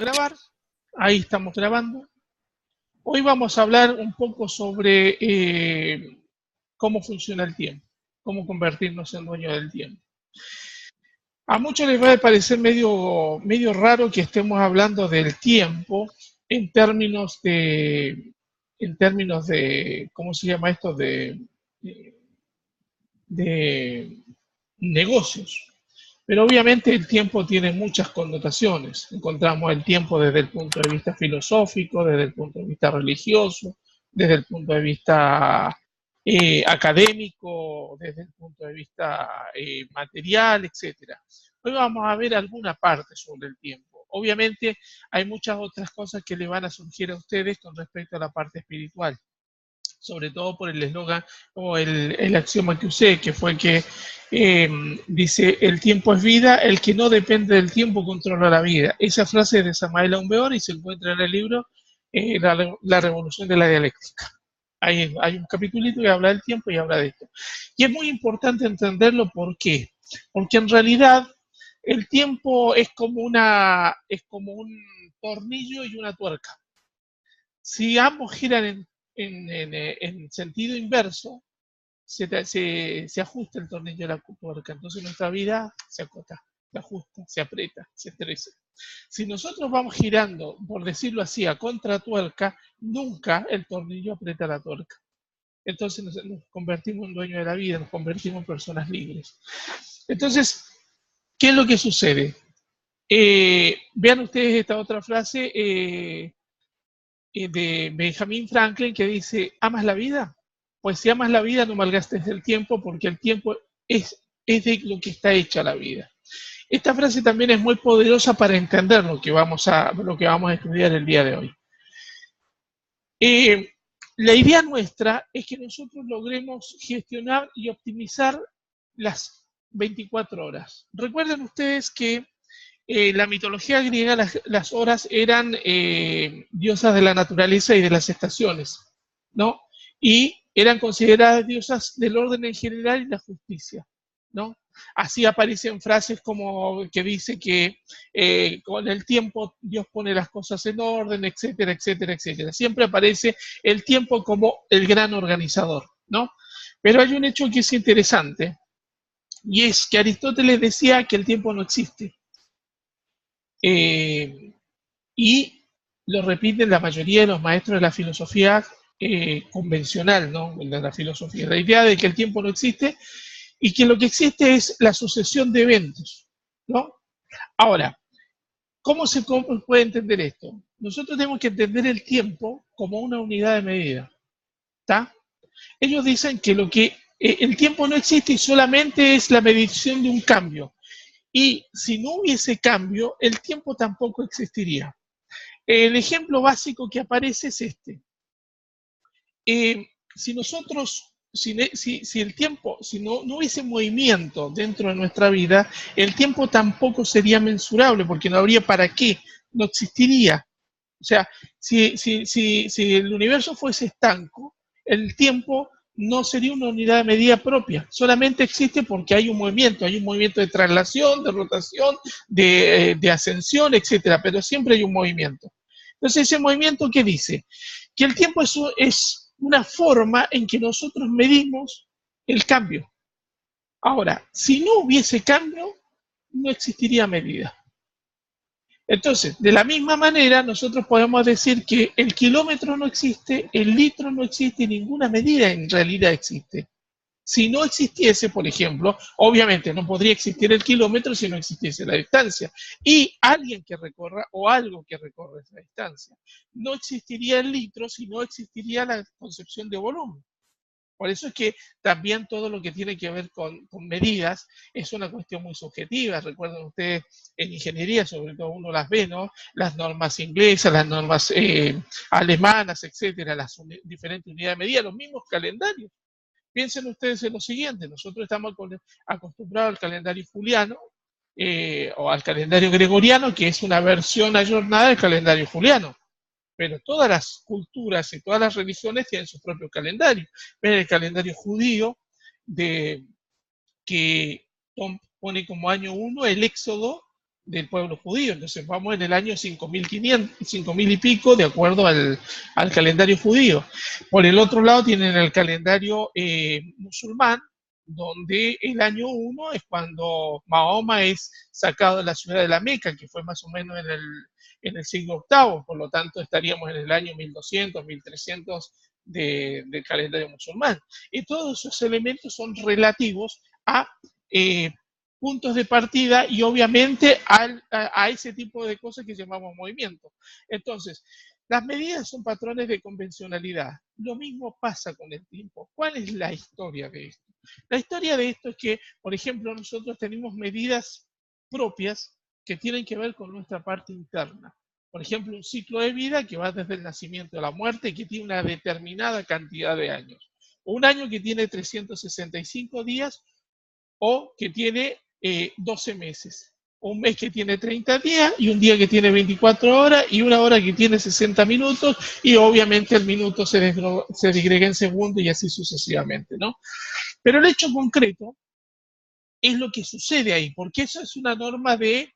grabar, ahí estamos grabando. Hoy vamos a hablar un poco sobre cómo funciona el tiempo, cómo convertirnos en dueño del tiempo. A muchos les va a parecer medio raro que estemos hablando del tiempo en términos de ¿cómo se llama esto? De negocios. Pero obviamente el tiempo tiene muchas connotaciones. Encontramos el tiempo desde el punto de vista filosófico, desde el punto de vista religioso, desde el punto de vista académico, desde el punto de vista material, etcétera. Hoy vamos a ver alguna parte sobre el tiempo. Obviamente hay muchas otras cosas que le van a surgir a ustedes con respecto a la parte espiritual, sobre todo por el eslogan o el axioma que usé, que fue que dice, el tiempo es vida, el que no depende del tiempo controla la vida. Esa frase es de Samael Aumbeor y se encuentra en el libro la revolución de la dialéctica. Hay un capitulito que habla del tiempo y habla de esto. Y es muy importante entenderlo, ¿por qué? Porque en realidad el tiempo es como un tornillo y una tuerca. Si ambos giran en sentido inverso, se ajusta el tornillo de la tuerca. Entonces nuestra vida se acota, se ajusta, se aprieta, se estresa. Si nosotros vamos girando, por decirlo así, a contratuerca, nunca el tornillo aprieta la tuerca. Entonces nos convertimos en dueños de la vida, nos convertimos en personas libres. Entonces, ¿qué es lo que sucede? Vean ustedes esta otra frase de Benjamin Franklin que dice, ¿amas la vida? Pues si amas la vida no malgastes el tiempo, porque el tiempo es de lo que está hecha la vida. Esta frase también es muy poderosa para entender lo que vamos a estudiar el día de hoy. La idea nuestra es que nosotros logremos gestionar y optimizar las 24 horas. Recuerden ustedes que la mitología griega, las horas eran diosas de la naturaleza y de las estaciones, ¿no? Y eran consideradas diosas del orden en general y la justicia, ¿no? Así aparecen frases como que dice que con el tiempo Dios pone las cosas en orden, etcétera, etcétera, etcétera. Siempre aparece el tiempo como el gran organizador, ¿no? Pero hay un hecho que es interesante, y es que Aristóteles decía que el tiempo no existe. Y lo repiten la mayoría de los maestros de la filosofía convencional, ¿no? De la filosofía. La idea de que el tiempo no existe y que lo que existe es la sucesión de eventos, ¿no? Ahora, ¿cómo se puede entender esto? Nosotros tenemos que entender el tiempo como una unidad de medida, ¿está? Ellos dicen que el tiempo no existe y solamente es la medición de un cambio. Y si no hubiese cambio, el tiempo tampoco existiría. El ejemplo básico que aparece es este. Si el tiempo, si no hubiese movimiento dentro de nuestra vida, el tiempo tampoco sería mensurable, porque no habría para qué, no existiría. O sea, si el universo fuese estanco, el tiempo no sería una unidad de medida propia, solamente existe porque hay un movimiento de traslación, de rotación, de ascensión, etcétera, pero siempre hay un movimiento. Entonces, ese movimiento, ¿qué dice? Que el tiempo es una forma en que nosotros medimos el cambio. Ahora, si no hubiese cambio, no existiría medida. Entonces, de la misma manera, nosotros podemos decir que el kilómetro no existe, el litro no existe y ninguna medida en realidad existe. Si no existiese, por ejemplo, obviamente no podría existir el kilómetro si no existiese la distancia. Y alguien que recorra o algo que recorra esa distancia. No existiría el litro si no existiría la concepción de volumen. Por eso es que también todo lo que tiene que ver con medidas es una cuestión muy subjetiva. Recuerden ustedes, en ingeniería sobre todo uno las ve, ¿no? Las normas inglesas, las normas alemanas, etcétera, las diferentes unidades de medida, los mismos calendarios. Piensen ustedes en lo siguiente, nosotros estamos acostumbrados al calendario juliano o al calendario gregoriano, que es una versión ayornada del calendario juliano. Pero todas las culturas y todas las religiones tienen su propio calendario. Ven el calendario judío que pone como año 1 el éxodo del pueblo judío. Entonces vamos en el año 5500, 5000 y pico, de acuerdo al calendario judío. Por el otro lado tienen el calendario musulmán, donde el año 1 es cuando Mahoma es sacado de la ciudad de la Meca, que fue más o menos en el siglo VIII, por lo tanto estaríamos en el año 1200, 1300 del calendario musulmán. Y todos esos elementos son relativos a puntos de partida y obviamente a ese tipo de cosas que llamamos movimiento. Entonces, las medidas son patrones de convencionalidad. Lo mismo pasa con el tiempo. ¿Cuál es la historia de esto? La historia de esto es que, por ejemplo, nosotros tenemos medidas propias que tienen que ver con nuestra parte interna. Por ejemplo, un ciclo de vida que va desde el nacimiento a la muerte y que tiene una determinada cantidad de años. Un año que tiene 365 días o que tiene 12 meses. Un mes que tiene 30 días y un día que tiene 24 horas y una hora que tiene 60 minutos y obviamente el minuto se digrega en segundos y así sucesivamente, ¿no? Pero el hecho concreto es lo que sucede ahí, porque eso es una norma de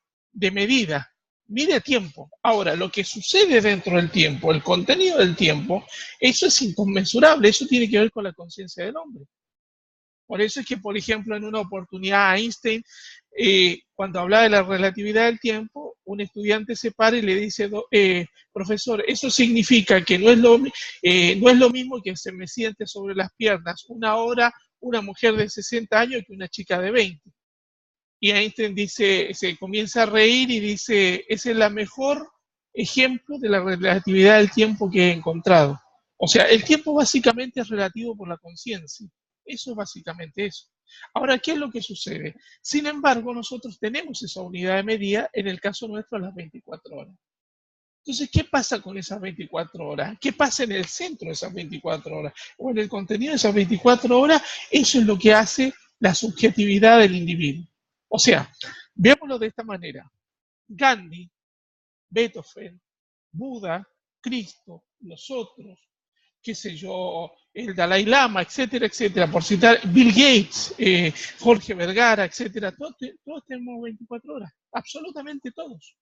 medida, mide tiempo. Ahora, lo que sucede dentro del tiempo, el contenido del tiempo, eso es inconmensurable, eso tiene que ver con la conciencia del hombre. Por eso es que, por ejemplo, en una oportunidad Einstein, cuando hablaba de la relatividad del tiempo, un estudiante se para y le dice, profesor, eso significa que no es lo mismo que se me siente sobre las piernas una hora una mujer de 60 años que una chica de 20. Y Einstein dice, se comienza a reír y dice, ese es el mejor ejemplo de la relatividad del tiempo que he encontrado. O sea, el tiempo básicamente es relativo por la conciencia. Eso es básicamente eso. Ahora, ¿qué es lo que sucede? Sin embargo, nosotros tenemos esa unidad de medida, en el caso nuestro, a las 24 horas. Entonces, ¿qué pasa con esas 24 horas? ¿Qué pasa en el centro de esas 24 horas? O en el contenido de esas 24 horas, eso es lo que hace la subjetividad del individuo. O sea, veámoslo de esta manera. Gandhi, Beethoven, Buda, Cristo, nosotros, qué sé yo, el Dalai Lama, etcétera, etcétera, por citar Bill Gates, Jorge Vergara, etcétera, todos tenemos 24 horas, absolutamente todos.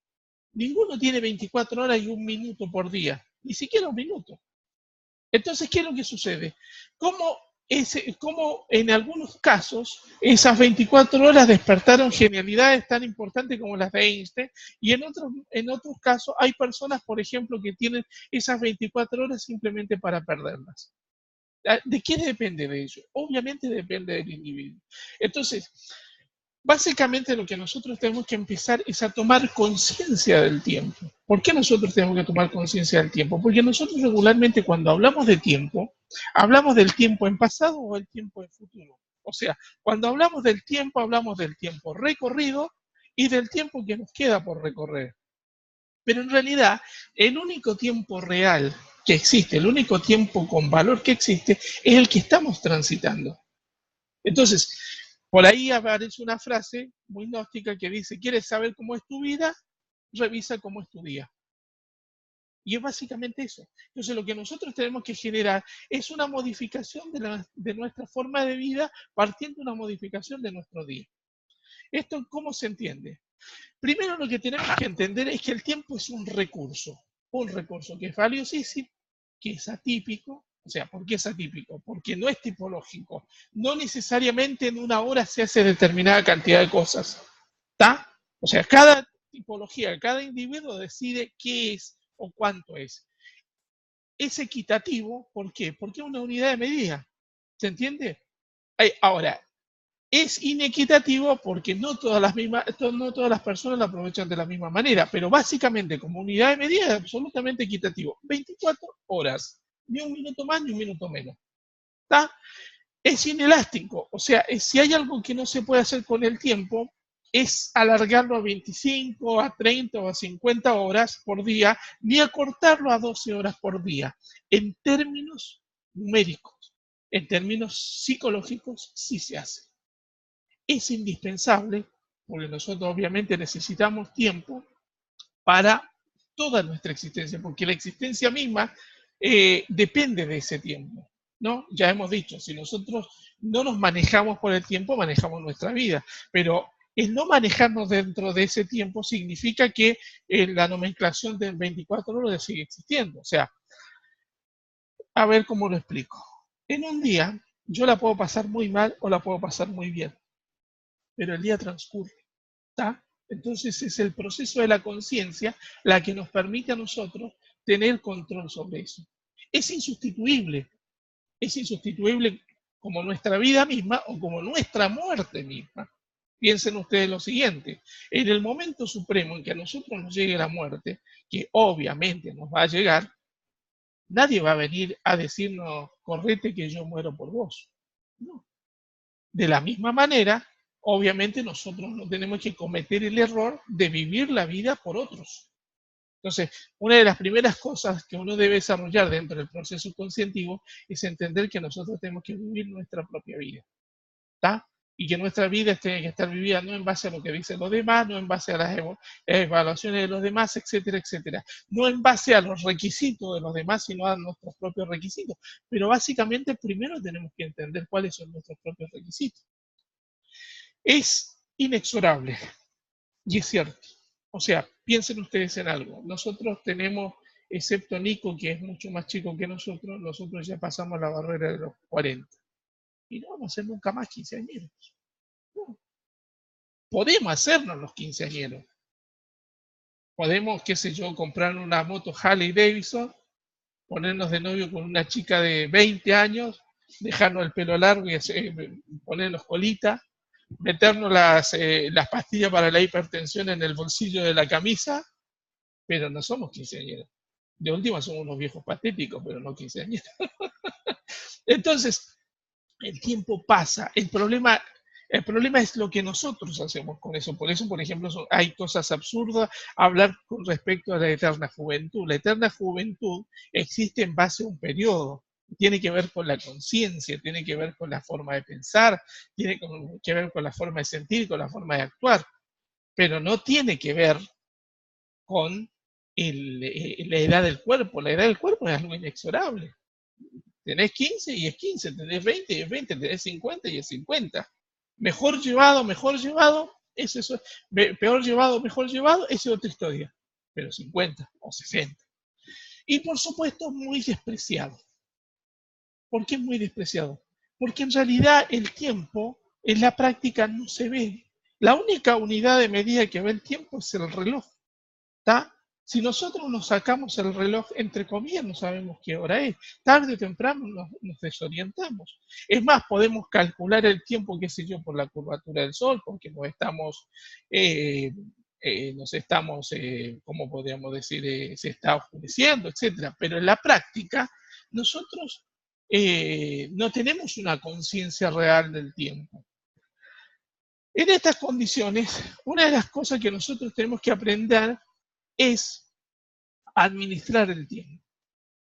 Ninguno tiene 24 horas y un minuto por día, ni siquiera un minuto. Entonces, ¿qué es lo que sucede? ¿Cómo en algunos casos esas 24 horas despertaron genialidades tan importantes como las de Einstein y en otros casos hay personas, por ejemplo, que tienen esas 24 horas simplemente para perderlas? ¿De qué depende de ello? Obviamente depende del individuo. Entonces, básicamente lo que nosotros tenemos que empezar es a tomar conciencia del tiempo. ¿Por qué nosotros tenemos que tomar conciencia del tiempo? Porque nosotros regularmente cuando hablamos de tiempo, hablamos del tiempo en pasado o el tiempo en futuro. O sea, cuando hablamos del tiempo recorrido y del tiempo que nos queda por recorrer. Pero en realidad, el único tiempo real que existe, el único tiempo con valor que existe, es el que estamos transitando. Entonces, por ahí aparece una frase muy gnóstica que dice, ¿quieres saber cómo es tu vida? Revisa cómo es tu día. Y es básicamente eso. Entonces, lo que nosotros tenemos que generar es una modificación de nuestra forma de vida partiendo de una modificación de nuestro día. ¿Esto cómo se entiende? Primero, lo que tenemos que entender es que el tiempo es un recurso que es valiosísimo, que es atípico. O sea, ¿por qué es atípico? Porque no es tipológico. No necesariamente en una hora se hace determinada cantidad de cosas. ¿Está? O sea, cada tipología, cada individuo decide qué es o cuánto es. Es equitativo, ¿por qué? Porque es una unidad de medida. ¿Se entiende? Ahora, es inequitativo porque no todas las personas lo aprovechan de la misma manera, pero básicamente como unidad de medida es absolutamente equitativo. 24 horas, ni un minuto más ni un minuto menos. ¿Está? Es inelástico, o sea, si hay algo que no se puede hacer con el tiempo, es alargarlo a 25, a 30 o a 50 horas por día, ni acortarlo a 12 horas por día. En términos numéricos, en términos psicológicos, sí se hace. Es indispensable, porque nosotros obviamente necesitamos tiempo para toda nuestra existencia, porque la existencia misma depende de ese tiempo, ¿no? Ya hemos dicho, si nosotros no nos manejamos por el tiempo, manejamos nuestra vida, pero El no manejarnos dentro de ese tiempo significa que la nomenclación del 24 horas sigue existiendo. O sea, a ver cómo lo explico. En un día, yo la puedo pasar muy mal o la puedo pasar muy bien, pero el día transcurre, ¿está? Entonces es el proceso de la conciencia la que nos permite a nosotros tener control sobre eso. Es insustituible como nuestra vida misma o como nuestra muerte misma. Piensen ustedes lo siguiente, en el momento supremo en que a nosotros nos llegue la muerte, que obviamente nos va a llegar, nadie va a venir a decirnos, correte que yo muero por vos. No. De la misma manera, obviamente nosotros no tenemos que cometer el error de vivir la vida por otros. Entonces, una de las primeras cosas que uno debe desarrollar dentro del proceso conscientivo es entender que nosotros tenemos que vivir nuestra propia vida, ¿está? Y que nuestra vida tiene que estar vivida no en base a lo que dicen los demás, no en base a las evaluaciones de los demás, etcétera, etcétera. No en base a los requisitos de los demás, sino a nuestros propios requisitos. Pero básicamente primero tenemos que entender cuáles son nuestros propios requisitos. Es inexorable, y es cierto. O sea, piensen ustedes en algo. Nosotros tenemos, excepto Nico, que es mucho más chico que nosotros ya pasamos la barrera de los 40. Y no vamos a ser nunca más quinceañeros. No. Podemos hacernos los quinceañeros. Podemos, qué sé yo, comprar una moto Harley Davidson, ponernos de novio con una chica de 20 años, dejarnos el pelo largo y ponernos colita, meternos las pastillas para la hipertensión en el bolsillo de la camisa, pero no somos quinceañeros. De última somos unos viejos patéticos, pero no quinceañeros. Entonces, el tiempo pasa. El problema es lo que nosotros hacemos con eso. Por eso, por ejemplo, hay cosas absurdas hablar con respecto a la eterna juventud. La eterna juventud existe en base a un periodo. Tiene que ver con la conciencia, tiene que ver con la forma de pensar, tiene que ver con la forma de sentir, con la forma de actuar. Pero no tiene que ver con la edad del cuerpo. La edad del cuerpo es algo inexorable. Tenés 15 y es 15, tenés 20 y es 20, tenés 50 y es 50. Mejor llevado, es eso. Peor llevado, mejor llevado, esa es otra historia. Pero 50 o 60. Y por supuesto, muy despreciado. ¿Por qué muy despreciado? Porque en realidad el tiempo en la práctica no se ve. La única unidad de medida que ve el tiempo es el reloj. ¿Está? Si nosotros nos sacamos el reloj, entre comillas, no sabemos qué hora es. Tarde o temprano nos desorientamos. Es más, podemos calcular el tiempo, qué sé yo, por la curvatura del Sol, porque ¿cómo podríamos decir? Se está oscureciendo, etc. Pero en la práctica, nosotros no tenemos una conciencia real del tiempo. En estas condiciones, una de las cosas que nosotros tenemos que aprender es administrar el tiempo.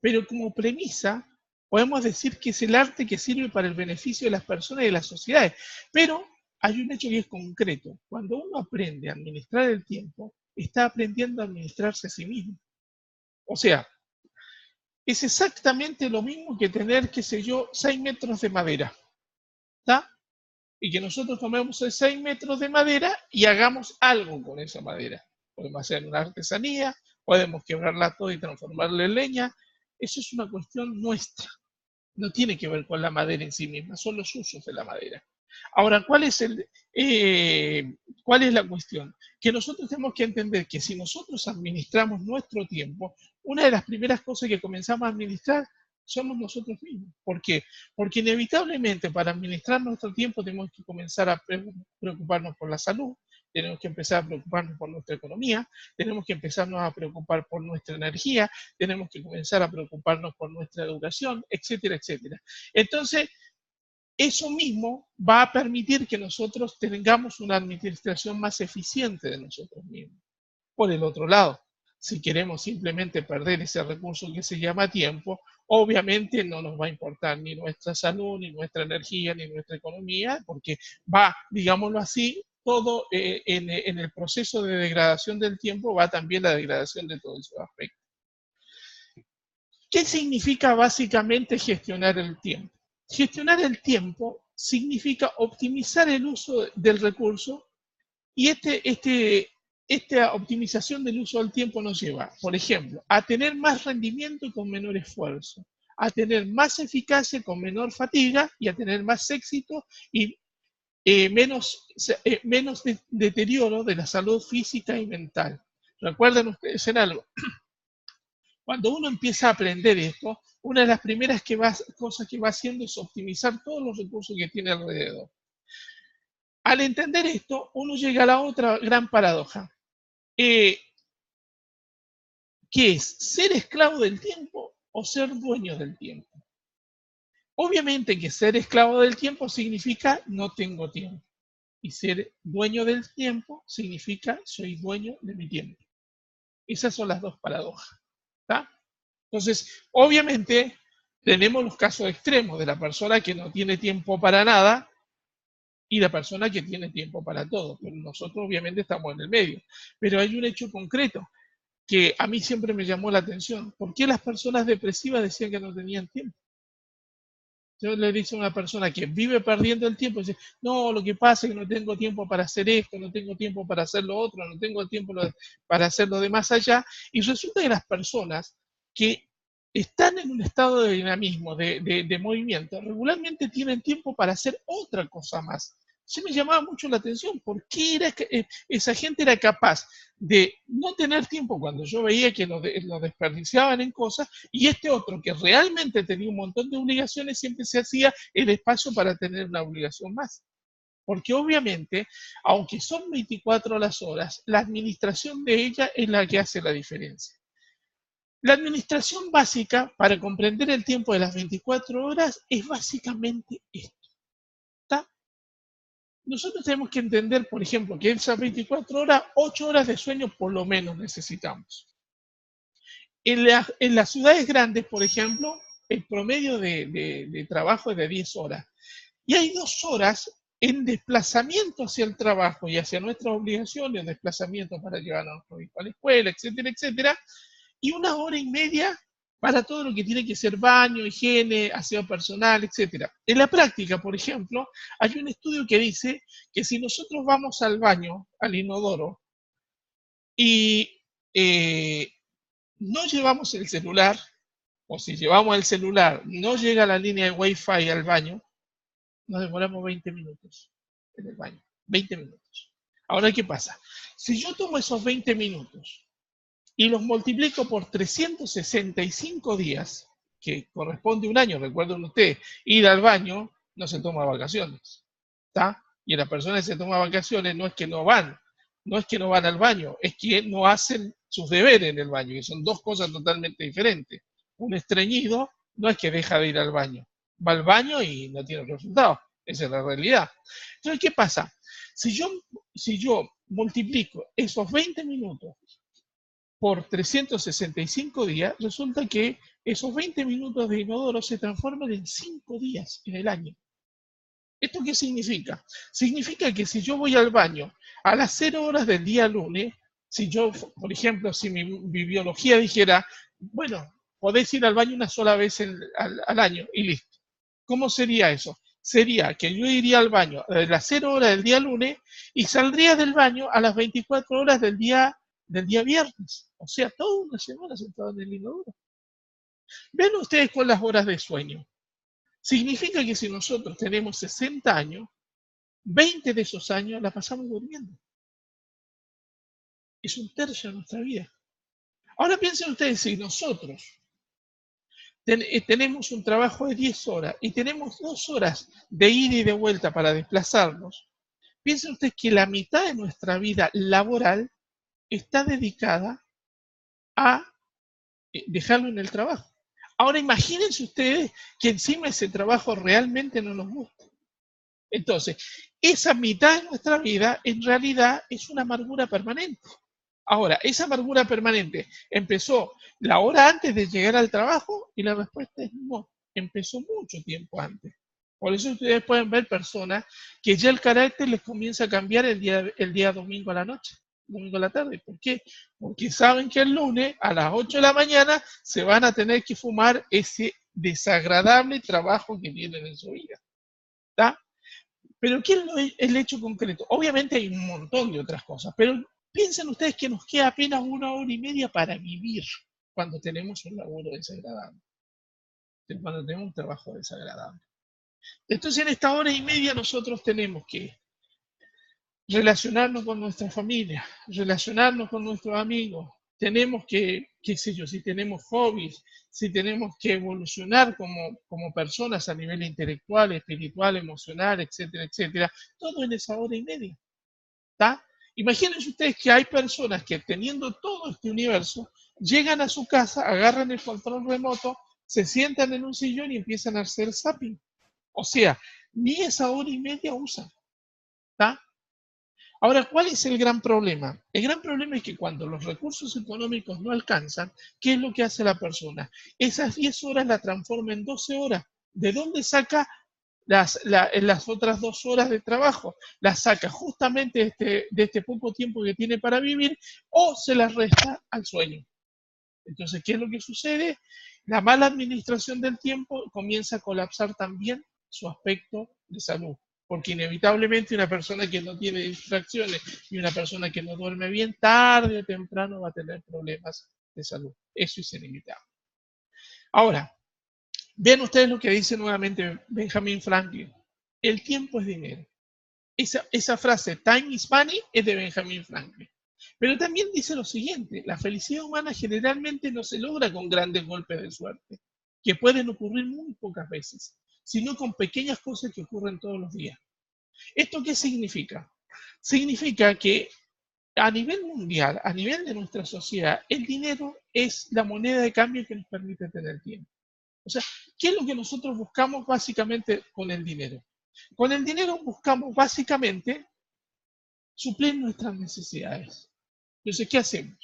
Pero como premisa, podemos decir que es el arte que sirve para el beneficio de las personas y de las sociedades. Pero hay un hecho que es concreto. Cuando uno aprende a administrar el tiempo, está aprendiendo a administrarse a sí mismo. O sea, es exactamente lo mismo que tener, qué sé yo, 6 metros de madera. ¿Está? Y que nosotros tomemos 6 metros de madera y hagamos algo con esa madera. Podemos hacer una artesanía, podemos quebrarla toda y transformarla en leña. Eso es una cuestión nuestra. No tiene que ver con la madera en sí misma, son los usos de la madera. Ahora, ¿cuál es la cuestión? Que nosotros tenemos que entender que si nosotros administramos nuestro tiempo, una de las primeras cosas que comenzamos a administrar somos nosotros mismos. ¿Por qué? Porque inevitablemente para administrar nuestro tiempo tenemos que comenzar a preocuparnos por la salud, tenemos que empezar a preocuparnos por nuestra economía, tenemos que empezarnos a preocupar por nuestra energía, tenemos que comenzar a preocuparnos por nuestra educación, etcétera, etcétera. Entonces, eso mismo va a permitir que nosotros tengamos una administración más eficiente de nosotros mismos. Por el otro lado, si queremos simplemente perder ese recurso que se llama tiempo, obviamente no nos va a importar ni nuestra salud, ni nuestra energía, ni nuestra economía, porque va, digámoslo así, todo en el proceso de degradación del tiempo va también la degradación de todos esos aspectos. ¿Qué significa básicamente gestionar el tiempo? Gestionar el tiempo significa optimizar el uso del recurso Y esta optimización del uso del tiempo nos lleva, por ejemplo, a tener más rendimiento con menor esfuerzo, a tener más eficacia con menor fatiga y a tener más éxito y menos deterioro de la salud física y mental. Recuerden ustedes en algo, cuando uno empieza a aprender esto, una de las primeras cosas que va haciendo es optimizar todos los recursos que tiene alrededor. Al entender esto, uno llega a la otra gran paradoja, que es ser esclavo del tiempo o ser dueño del tiempo. Obviamente que ser esclavo del tiempo significa no tengo tiempo. Y ser dueño del tiempo significa soy dueño de mi tiempo. Esas son las dos paradojas. ¿Tá? Entonces, obviamente, tenemos los casos extremos de la persona que no tiene tiempo para nada y la persona que tiene tiempo para todo. Pero nosotros obviamente estamos en el medio. Pero hay un hecho concreto que a mí siempre me llamó la atención. ¿Por qué las personas depresivas decían que no tenían tiempo? Yo le dice a una persona que vive perdiendo el tiempo, dice, no, lo que pasa es que no tengo tiempo para hacer esto, no tengo tiempo para hacer lo otro, no tengo tiempo para hacer lo de más allá. Y resulta que las personas que están en un estado de dinamismo, de movimiento, regularmente tienen tiempo para hacer otra cosa más. Sí me llamaba mucho la atención, ¿por qué esa gente era capaz de no tener tiempo cuando yo veía que lo desperdiciaban en cosas, y este otro que realmente tenía un montón de obligaciones siempre se hacía el espacio para tener una obligación más? Porque obviamente, aunque son 24 las horas, la administración de ella es la que hace la diferencia. La administración básica para comprender el tiempo de las 24 horas es básicamente esto. ¿Está? Nosotros tenemos que entender, por ejemplo, que en esas 24 horas, 8 horas de sueño por lo menos necesitamos. En las ciudades grandes, por ejemplo, el promedio de trabajo es de 10 horas. Y hay 2 horas en desplazamiento hacia el trabajo y hacia nuestras obligaciones, desplazamiento para llevar a nuestro hijo a la escuela, etcétera, etcétera, y 1 hora y media para todo lo que tiene que ser baño, higiene, aseo personal, etcétera. En la práctica, por ejemplo, hay un estudio que dice que si nosotros vamos al baño, al inodoro, y no llevamos el celular, o si llevamos el celular, no llega la línea de Wi-Fi al baño, nos demoramos 20 minutos en el baño. 20 minutos. Ahora, ¿qué pasa? Si yo tomo esos 20 minutos y los multiplico por 365 días, que corresponde a un año, recuerden ustedes, ir al baño no se toma vacaciones. ¿Está? Y las personas que se toman vacaciones no es que no van, no es que no van al baño, es que no hacen sus deberes en el baño, que son dos cosas totalmente diferentes. Un estreñido no es que deja de ir al baño, va al baño y no tiene resultados. Esa es la realidad. Entonces, ¿qué pasa? Si yo multiplico esos 20 minutos por 365 días, resulta que esos 20 minutos de inodoro se transforman en 5 días en el año. ¿Esto qué significa? Significa que si yo voy al baño a las 0 horas del día lunes, si yo, por ejemplo, si mi biología dijera, bueno, podés ir al baño una sola vez al año y listo. ¿Cómo sería eso? Sería que yo iría al baño a las 0 horas del día lunes y saldría del baño a las 24 horas del día viernes. O sea, toda una semana sentado en el inodoro. Ven ustedes con las horas de sueño. Significa que si nosotros tenemos 60 años, 20 de esos años la pasamos durmiendo. Es un tercio de nuestra vida. Ahora piensen ustedes, si nosotros tenemos un trabajo de 10 horas y tenemos 2 horas de ida y de vuelta para desplazarnos, piensen ustedes que la mitad de nuestra vida laboral está dedicada a dejarlo en el trabajo. Ahora imagínense ustedes que encima ese trabajo realmente no nos gusta. Entonces, esa mitad de nuestra vida en realidad es una amargura permanente. Ahora, esa amargura permanente empezó la hora antes de llegar al trabajo y la respuesta es no, empezó mucho tiempo antes. Por eso ustedes pueden ver personas que ya el carácter les comienza a cambiar el día domingo a la noche, domingo a la tarde. ¿Por qué? Porque saben que el lunes a las 8 de la mañana se van a tener que fumar ese desagradable trabajo que tienen en su vida. ¿Está? Pero ¿qué es el hecho concreto? Obviamente hay un montón de otras cosas, pero piensen ustedes que nos queda apenas 1 hora y media para vivir cuando tenemos un laburo desagradable, cuando tenemos un trabajo desagradable. Entonces en esta 1 hora y media nosotros tenemos que relacionarnos con nuestra familia, relacionarnos con nuestros amigos, tenemos que, qué sé yo, si tenemos hobbies, si tenemos que evolucionar como personas a nivel intelectual, espiritual, emocional, etcétera, etcétera, todo en esa 1 hora y media. ¿Está? Imagínense ustedes que hay personas que teniendo todo este universo, llegan a su casa, agarran el control remoto, se sientan en un sillón y empiezan a hacer zapping. O sea, ni esa 1 hora y media usan. ¿Está? Ahora, ¿cuál es el gran problema? El gran problema es que cuando los recursos económicos no alcanzan, ¿qué es lo que hace la persona? Esas 10 horas la transforma en 12 horas. ¿De dónde saca las otras 2 horas de trabajo? Las saca justamente de este poco tiempo que tiene para vivir o se las resta al sueño. Entonces, ¿qué es lo que sucede? La mala administración del tiempo comienza a colapsar también su aspecto de salud, porque inevitablemente una persona que no tiene distracciones y una persona que no duerme bien, tarde o temprano va a tener problemas de salud. Eso es inevitable. Ahora, vean ustedes lo que dice nuevamente Benjamin Franklin. El tiempo es dinero. Esa frase, time is money, es de Benjamin Franklin. Pero también dice lo siguiente, la felicidad humana generalmente no se logra con grandes golpes de suerte, que pueden ocurrir muy pocas veces, sino con pequeñas cosas que ocurren todos los días. ¿Esto qué significa? Significa que a nivel mundial, a nivel de nuestra sociedad, el dinero es la moneda de cambio que nos permite tener tiempo. O sea, ¿qué es lo que nosotros buscamos básicamente con el dinero? Con el dinero buscamos básicamente suplir nuestras necesidades. Entonces, ¿qué hacemos?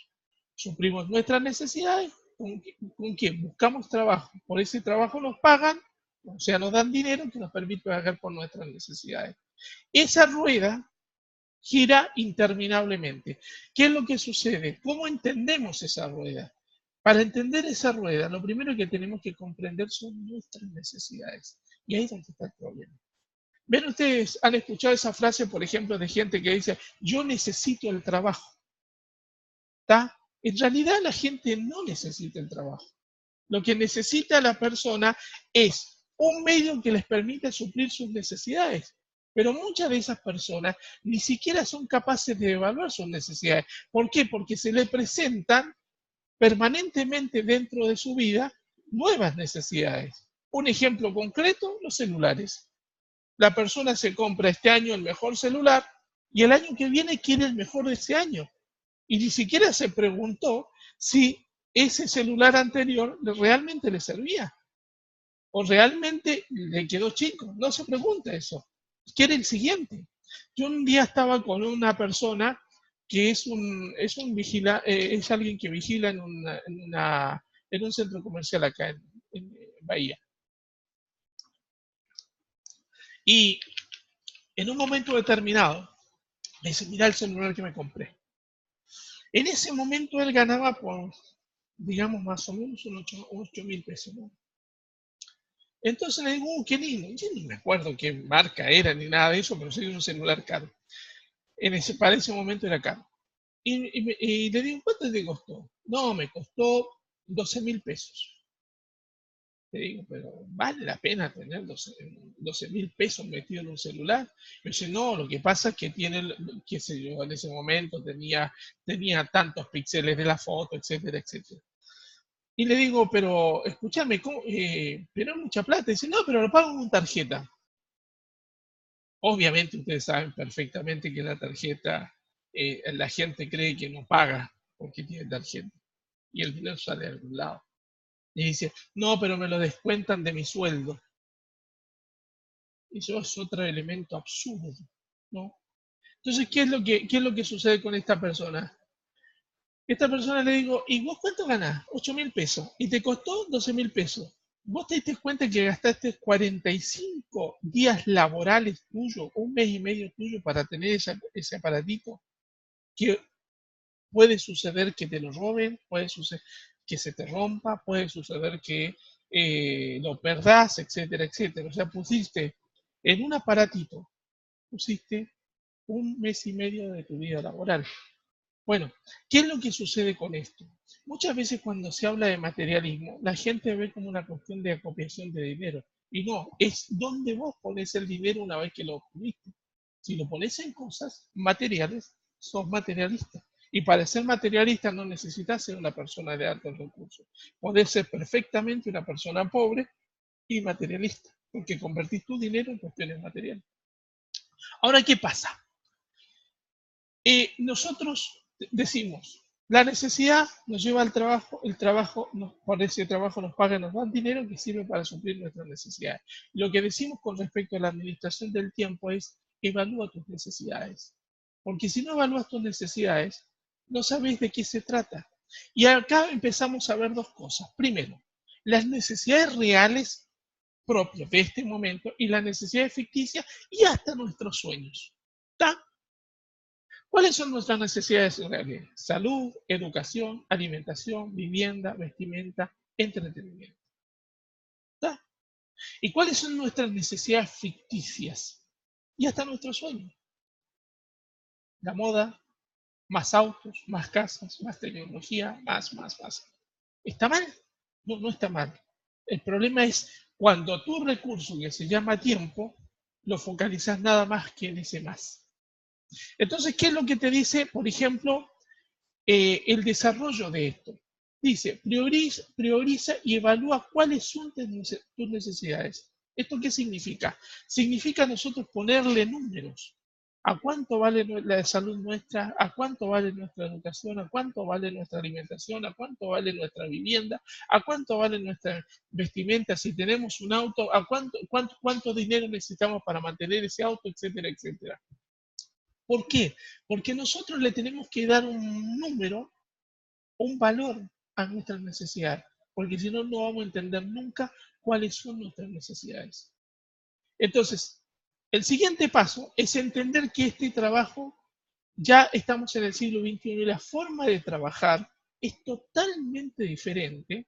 Suplimos nuestras necesidades. ¿Con qué? Buscamos trabajo. Por ese trabajo nos pagan, o sea, nos dan dinero que nos permite pagar por nuestras necesidades. Esa rueda gira interminablemente. ¿Qué es lo que sucede? ¿Cómo entendemos esa rueda? Para entender esa rueda, lo primero que tenemos que comprender son nuestras necesidades. Y ahí es donde está el problema. ¿Ven ustedes, han escuchado esa frase, por ejemplo, de gente que dice, yo necesito el trabajo? ¿Está? En realidad la gente no necesita el trabajo. Lo que necesita la persona es un medio que les permita suplir sus necesidades. Pero muchas de esas personas ni siquiera son capaces de evaluar sus necesidades. ¿Por qué? Porque se le presentan permanentemente dentro de su vida nuevas necesidades. Un ejemplo concreto, los celulares. La persona se compra este año el mejor celular y el año que viene quiere el mejor de ese año. Y ni siquiera se preguntó si ese celular anterior realmente le servía o realmente le quedó chico. No se pregunta eso. Quiere el siguiente. Yo un día estaba con una persona que es es alguien que vigila en un centro comercial acá en Bahía. Y en un momento determinado, me dice, mira el celular que me compré. En ese momento él ganaba por, digamos, más o menos unos 8.000 pesos, ¿no? Entonces le digo, qué lindo. Yo ni me acuerdo qué marca era ni nada de eso, pero sí un celular caro. Para ese momento era caro. Y le digo, ¿cuánto te costó? No, me costó 12.000 pesos. Le digo, pero ¿vale la pena tener 12.000 pesos metido en un celular? Me dice, no, lo que pasa es que tiene, qué sé yo, en ese momento tenía tantos píxeles de la foto, etcétera, etcétera. Y le digo, pero escúchame, pero es mucha plata. Dice, no, pero lo pago con tarjeta. Obviamente ustedes saben perfectamente que la tarjeta, la gente cree que no paga porque tiene tarjeta. Y el dinero sale de algún lado. Y dice, no, pero me lo descuentan de mi sueldo. Eso es otro elemento absurdo, ¿no? Entonces, qué es lo que sucede con esta persona? Esta persona le digo, ¿y vos cuánto ganás? 8.000 pesos. ¿Y te costó 12.000 pesos? ¿Vos te diste cuenta que gastaste 45 días laborales tuyos, un mes y medio tuyo para tener ese aparatito? Que puede suceder que te lo roben, puede suceder que se te rompa, puede suceder que lo perdás, etcétera, etcétera. O sea, pusiste en un aparatito pusiste 1 mes y medio de tu vida laboral. Bueno, ¿qué es lo que sucede con esto? Muchas veces cuando se habla de materialismo, la gente ve como una cuestión de apropiación de dinero. Y no, es donde vos pones el dinero una vez que lo obtuviste. Si lo pones en cosas materiales, sos materialista. Y para ser materialista no necesitas ser una persona de altos recursos. Podés ser perfectamente una persona pobre y materialista, porque convertís tu dinero en cuestiones materiales. Ahora, ¿qué pasa? Nosotros decimos, la necesidad nos lleva al trabajo, el trabajo, por ese trabajo nos paga, nos dan dinero que sirve para suplir nuestras necesidades. Lo que decimos con respecto a la administración del tiempo es, evalúa tus necesidades. Porque si no evalúas tus necesidades, no sabes de qué se trata. Y acá empezamos a ver dos cosas. Primero, las necesidades reales propias de este momento y las necesidades ficticias y hasta nuestros sueños. ¿Está? ¿Cuáles son nuestras necesidades reales? Salud, educación, alimentación, vivienda, vestimenta, entretenimiento. ¿Está? ¿Y cuáles son nuestras necesidades ficticias? Y hasta nuestros sueños. La moda, más autos, más casas, más tecnología, más. ¿Está mal? No, no está mal. El problema es cuando tu recurso que se llama tiempo, lo focalizas nada más que en ese más. Entonces, ¿qué es lo que te dice, por ejemplo, el desarrollo de esto? Dice, prioriza y evalúa cuáles son tus necesidades. ¿Esto qué significa? Significa nosotros ponerle números. ¿A cuánto vale la salud nuestra? ¿A cuánto vale nuestra educación? ¿A cuánto vale nuestra alimentación? ¿A cuánto vale nuestra vivienda? ¿A cuánto vale nuestra vestimenta? Si tenemos un auto, ¿a cuánto dinero necesitamos para mantener ese auto? Etcétera, etcétera. ¿Por qué? Porque nosotros le tenemos que dar un número, un valor a nuestras necesidades, porque si no, no vamos a entender nunca cuáles son nuestras necesidades. Entonces, el siguiente paso es entender que este trabajo, ya estamos en el siglo XXI y la forma de trabajar es totalmente diferente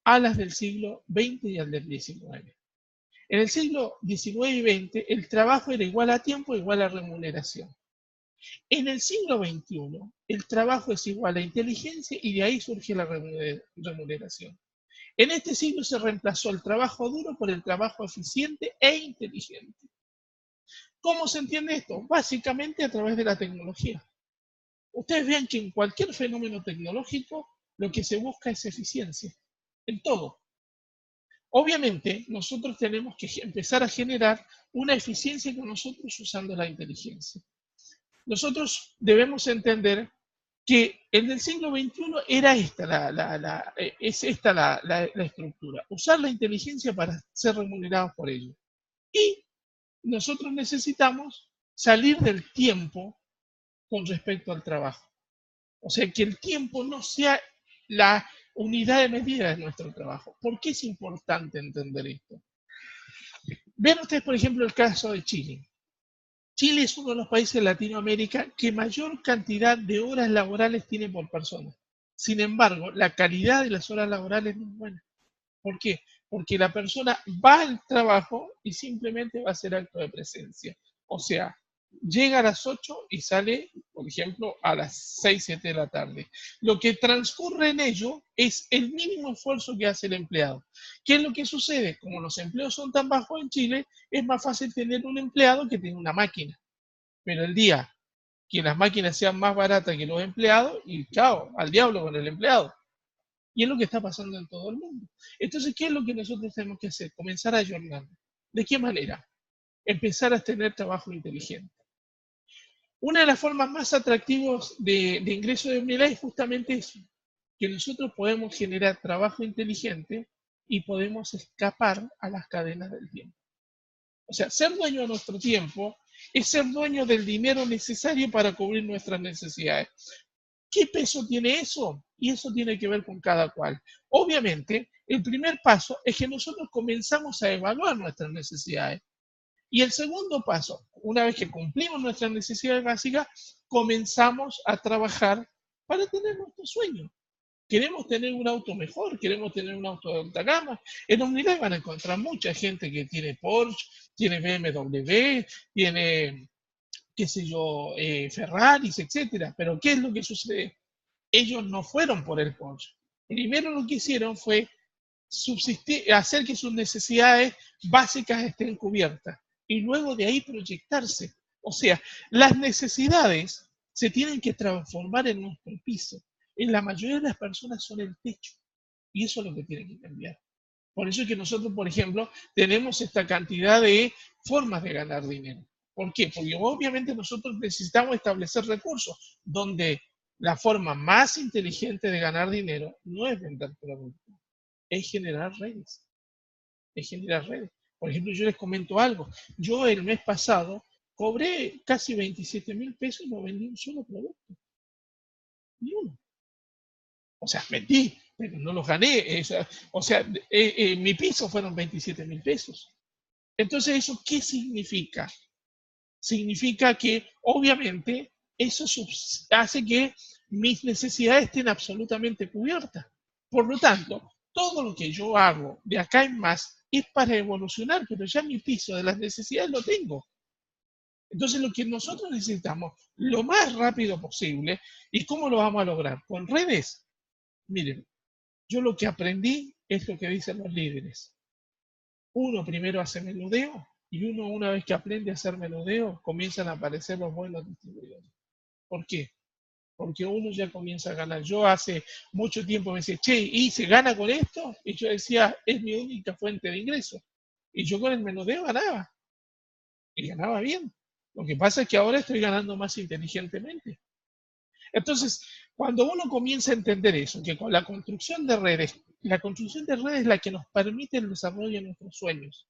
a las del siglo XX y al del XIX. En el siglo XIX y XX, el trabajo era igual a tiempo, igual a remuneración. En el siglo XXI, el trabajo es igual a inteligencia y de ahí surge la remuneración. En este siglo se reemplazó el trabajo duro por el trabajo eficiente e inteligente. ¿Cómo se entiende esto? Básicamente a través de la tecnología. Ustedes vean que en cualquier fenómeno tecnológico lo que se busca es eficiencia, en todo. Obviamente, nosotros tenemos que empezar a generar una eficiencia con nosotros usando la inteligencia. Nosotros debemos entender que en el siglo XXI era esta es esta la estructura, usar la inteligencia para ser remunerados por ello. Y nosotros necesitamos salir del tiempo con respecto al trabajo. O sea, que el tiempo no sea la unidad de medida de nuestro trabajo. ¿Por qué es importante entender esto? Vean ustedes, por ejemplo, el caso de Chile. Chile es uno de los países de Latinoamérica que mayor cantidad de horas laborales tiene por persona. Sin embargo, la calidad de las horas laborales no es buena. ¿Por qué? Porque la persona va al trabajo y simplemente va a hacer acto de presencia. O sea, llega a las 8 y sale, por ejemplo, a las 6, 7 de la tarde. Lo que transcurre en ello es el mínimo esfuerzo que hace el empleado. ¿Qué es lo que sucede? Como los empleos son tan bajos en Chile, es más fácil tener un empleado que tiene una máquina. Pero el día que las máquinas sean más baratas que los empleados, y chao, al diablo con el empleado. Y es lo que está pasando en todo el mundo. Entonces, ¿qué es lo que nosotros tenemos que hacer? Comenzar a ayornar. ¿De qué manera? Empezar a tener trabajo inteligente. Una de las formas más atractivas de ingreso de unidad es justamente eso, que nosotros podemos generar trabajo inteligente y podemos escapar a las cadenas del tiempo. O sea, ser dueño de nuestro tiempo es ser dueño del dinero necesario para cubrir nuestras necesidades. ¿Qué peso tiene eso? Y eso tiene que ver con cada cual. Obviamente, el primer paso es que nosotros comenzamos a evaluar nuestras necesidades. Y el segundo paso, una vez que cumplimos nuestras necesidades básicas, comenzamos a trabajar para tener nuestro sueño. Queremos tener un auto mejor, queremos tener un auto de alta gama. En Omnilife van a encontrar mucha gente que tiene Porsche, tiene BMW, tiene qué sé yo, Ferraris, etcétera. Pero ¿qué es lo que sucede? Ellos no fueron por el pollo. Primero lo que hicieron fue subsistir, hacer que sus necesidades básicas estén cubiertas y luego de ahí proyectarse. O sea, las necesidades se tienen que transformar en nuestro piso. En la mayoría de las personas son el techo y eso es lo que tiene que cambiar. Por eso es que nosotros, por ejemplo, tenemos esta cantidad de formas de ganar dinero. ¿Por qué? Porque obviamente nosotros necesitamos establecer recursos donde la forma más inteligente de ganar dinero no es vender productos, es generar redes. Es generar redes. Por ejemplo, yo les comento algo. Yo el mes pasado cobré casi 27.000 pesos y no vendí un solo producto. Ni uno. O sea, vendí, pero no los gané. O sea, mi piso fueron 27.000 pesos. Entonces, ¿eso qué significa? Significa que obviamente eso hace que mis necesidades estén absolutamente cubiertas. Por lo tanto, todo lo que yo hago de acá en más es para evolucionar, pero ya mi piso de las necesidades lo tengo. Entonces, lo que nosotros necesitamos lo más rápido posible, ¿y cómo lo vamos a lograr? Con redes. Miren, yo lo que aprendí es lo que dicen los líderes. Uno primero hace menudeo y uno una vez que aprende a hacer menudeo comienzan a aparecer los buenos distribuidores. ¿Por qué? Porque uno ya comienza a ganar. Yo hace mucho tiempo me decía, che, ¿y se gana con esto? Y yo decía, es mi única fuente de ingreso. Y yo con el menudeo ganaba. Y ganaba bien. Lo que pasa es que ahora estoy ganando más inteligentemente. Entonces, cuando uno comienza a entender eso, que con la construcción de redes es la que nos permite el desarrollo de nuestros sueños.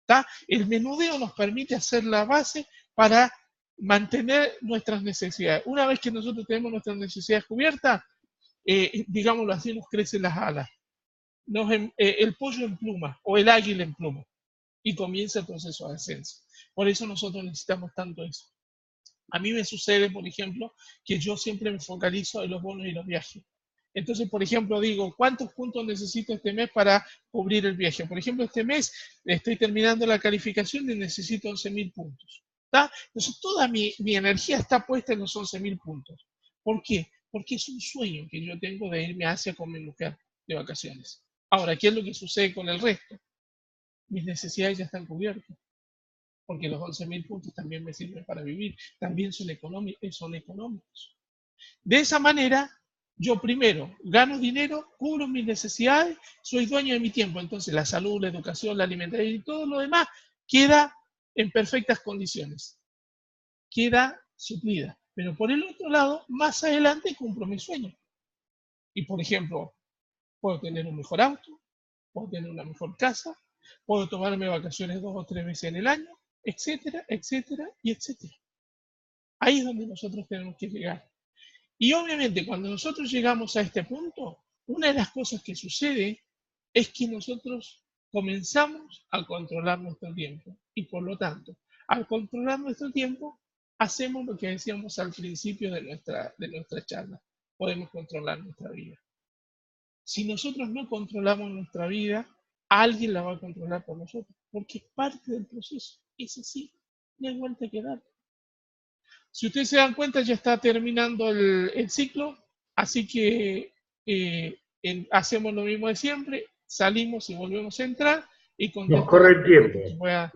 ¿Tá? El menudeo nos permite hacer la base para mantener nuestras necesidades. Una vez que nosotros tenemos nuestras necesidades cubiertas, digámoslo así, nos crecen las alas. El pollo en pluma o el águila en pluma y comienza el proceso de ascenso. Por eso nosotros necesitamos tanto eso. A mí me sucede, por ejemplo, que yo siempre me focalizo en los bonos y los viajes. Entonces, por ejemplo, digo, ¿cuántos puntos necesito este mes para cubrir el viaje? Por ejemplo, este mes estoy terminando la calificación y necesito 11.000 puntos. ¿Tá? Entonces, toda mi energía está puesta en los 11.000 puntos. ¿Por qué? Porque es un sueño que yo tengo de irme a Asia con mi mujer de vacaciones. Ahora, ¿qué es lo que sucede con el resto? Mis necesidades ya están cubiertas porque los 11.000 puntos también me sirven para vivir, también son económicos. De esa manera, yo primero gano dinero, cubro mis necesidades, soy dueño de mi tiempo, entonces la salud, la educación, la alimentación y todo lo demás queda en perfectas condiciones, queda suplida. Pero por el otro lado, más adelante cumplo mi sueño. Y por ejemplo, puedo tener un mejor auto, puedo tener una mejor casa, puedo tomarme vacaciones 2 o 3 veces en el año, etcétera, etcétera y etcétera. Ahí es donde nosotros tenemos que llegar. Y obviamente cuando nosotros llegamos a este punto, una de las cosas que sucede es que nosotros comenzamos a controlar nuestro tiempo. Y por lo tanto, al controlar nuestro tiempo, hacemos lo que decíamos al principio de nuestra charla. Podemos controlar nuestra vida. Si nosotros no controlamos nuestra vida, alguien la va a controlar por nosotros, porque es parte del proceso. Es así, no hay vuelta que dar. Si ustedes se dan cuenta, ya está terminando el ciclo, así que hacemos lo mismo de siempre, salimos y volvemos a entrar y Nos contesto corre las el preguntas tiempo. que pueda